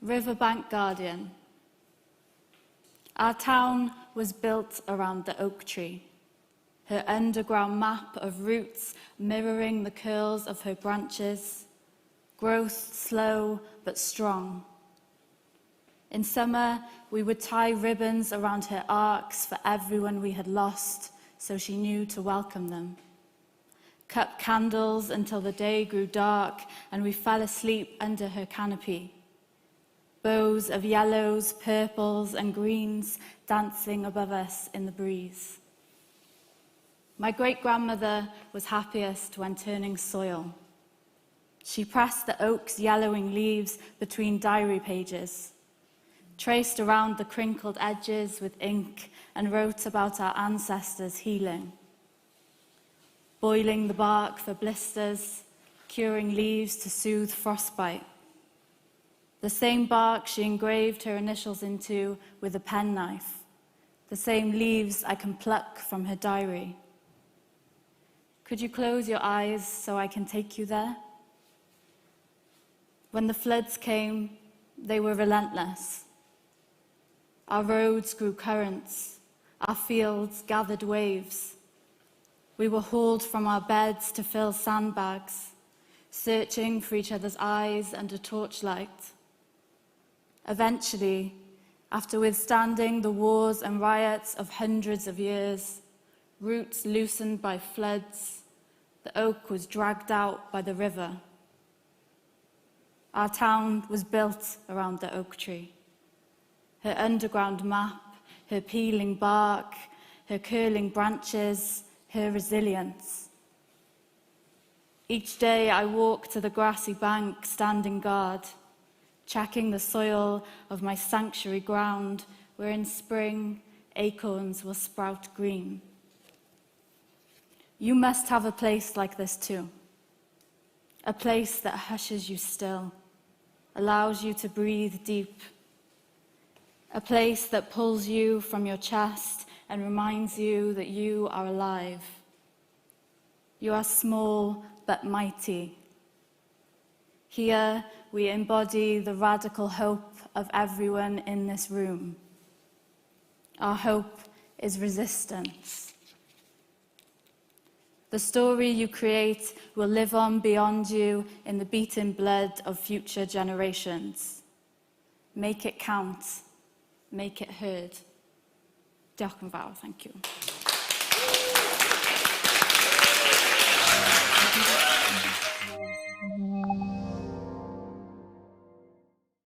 Riverbank Guardian. Our town was built around the oak tree, her underground map of roots mirroring the curls of her branches, growth slow but strong. In summer, we would tie ribbons around her arcs for everyone we had lost, so she knew to welcome them. Cut candles until the day grew dark and we fell asleep under her canopy. Bows of yellows, purples and greens dancing above us in the breeze. My great-grandmother was happiest when turning soil. She pressed the oak's yellowing leaves between diary pages, traced around the crinkled edges with ink and wrote about our ancestors' healing. Boiling the bark for blisters, curing leaves to soothe frostbite. The same bark she engraved her initials into with a penknife, the same leaves I can pluck from her diary. Could you close your eyes so I can take you there? When the floods came, they were relentless. Our roads grew currents, our fields gathered waves. We were hauled from our beds to fill sandbags, searching for each other's eyes under torchlight. Eventually, after withstanding the wars and riots of hundreds of years, roots loosened by floods, the oak was dragged out by the river. Our town was built around the oak tree. Her underground map, her peeling bark, her curling branches, her resilience. Each day I walk to the grassy bank, standing guard, checking the soil of my sanctuary ground, where in spring acorns will sprout green. You must have a place like this too. A place that hushes you still, allows you to breathe deep. A place that pulls you from your chest and reminds you that you are alive. You are small but mighty. Here we embody the radical hope of everyone in this room. Our hope is resistance. The story you create will live on beyond you in the beaten blood of future generations. Make it count. Make it heard. Diolch yn fawr, thank you.